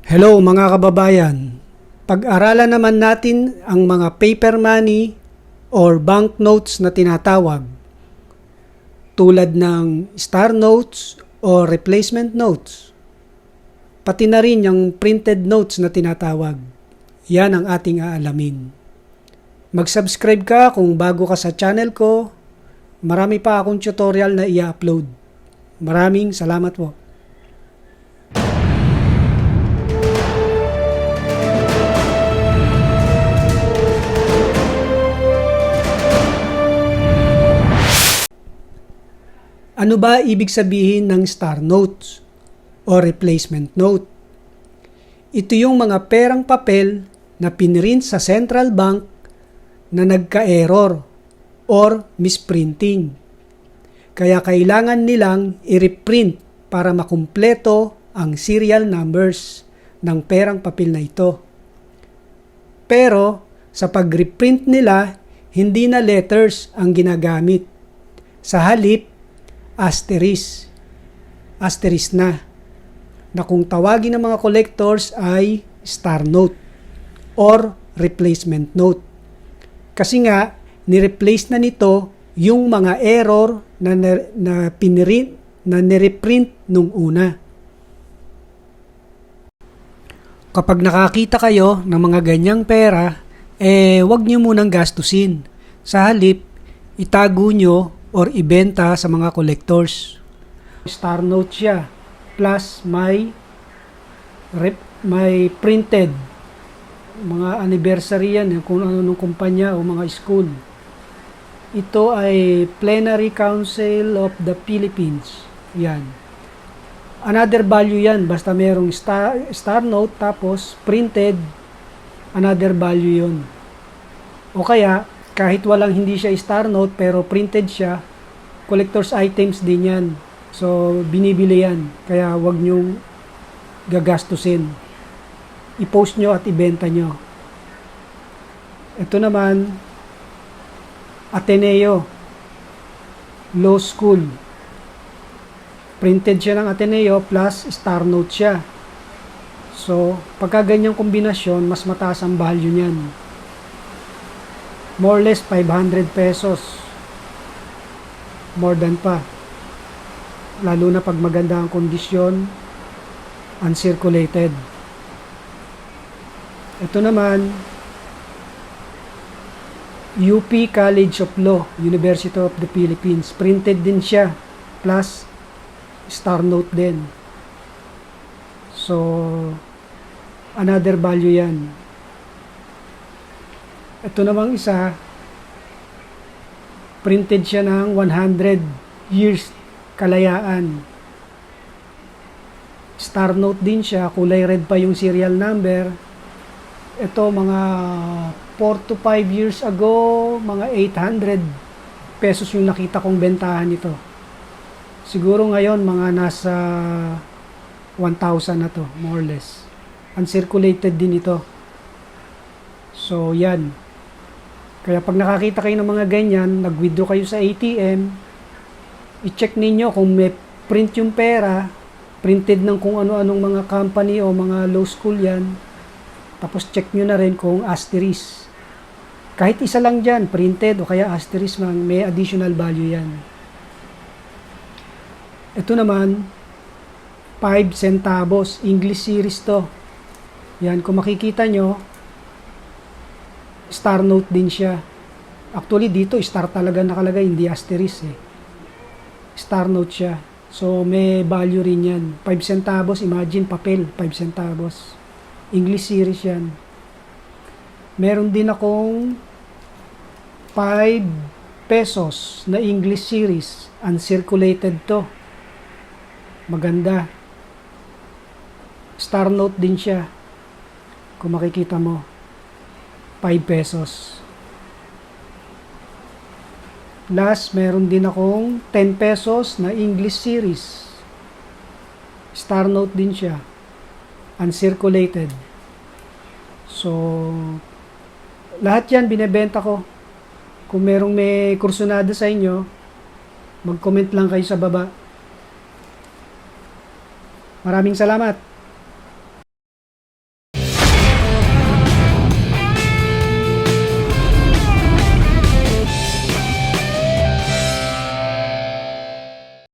Hello mga kababayan, pag-aralan naman natin ang mga paper money or banknotes na tinatawag tulad ng star notes o replacement notes. Pati na rin yung printed notes na tinatawag. Yan ang ating aalamin. Mag-subscribe ka kung bago ka sa channel ko. Marami pa akong tutorial na i-upload. Maraming salamat po. Ano ba ibig sabihin ng star notes o replacement note? Ito yung mga perang papel na pinrint sa central bank na nagka-error or misprinting. Kaya kailangan nilang i-reprint para makumpleto ang serial numbers ng perang papel na ito. Pero sa pag-reprint nila, hindi na letters ang ginagamit. Sa halip, asterisk na kung tawagin ng mga collectors ay star note or replacement note. Kasi nga, ni-replace na nito yung mga error na nireprint nung una. Kapag nakakita kayo ng mga ganyang pera, wag nyo munang gastusin. Sa halip, itago nyo or ibenta sa mga collectors. Star note siya plus may printed mga anniversary yan kung ano nung kumpanya o mga school. Ito ay Plenary Council of the Philippines. Yan. Another value yan basta merong star note tapos printed, another value yun. O kaya kahit hindi siya star note pero printed siya, collector's items din yan. So, binibili yan. Kaya wag nyong gagastusin. I-post nyo at ibenta nyo. Ito naman, Ateneo Law School. Printed siya ng Ateneo plus star note siya. So, pagka ganyang kombinasyon, mas mataas ang value niyan. More or less 500 pesos. More than pa. Lalo na pag maganda ang kondisyon, uncirculated. Ito naman, UP College of Law, University of the Philippines. Printed din siya, plus star note din. So, another value yan. Ito namang isa, printed siya ng 100 years kalayaan. Star note din siya, kulay red pa yung serial number. Ito mga 4 to 5 years ago, mga 800 pesos yung nakita kong bentahan ito. Siguro ngayon mga nasa 1,000 na to, more or less. Uncirculated din ito. So yan. Kaya pag nakakita kayo ng mga ganyan, nag-withdraw kayo sa ATM, i-check ninyo kung may print yung pera, printed ng kung ano-anong mga company o mga law school yan. Tapos check nyo na rin kung asterisk. Kahit isa lang dyan, printed o kaya asterisk man, may additional value yan. Ito naman, 5 centavos, English series to. Yan, kung makikita nyo, star note din siya. Actually dito star talaga nakalagay, hindi asterisk Star note siya. So may value rin yan. 5 centavos, imagine papel, 5 centavos. English series yan. Meron din akong 5 pesos na English series. Uncirculated to. Maganda. Star note din siya. Kung makikita mo. 5 pesos. Plus, meron din akong 10 pesos na English series. Star note din siya. Uncirculated. So, lahat yan binebenta ko. Kung merong may kursunada sa inyo, mag-comment lang kayo sa baba. Maraming salamat.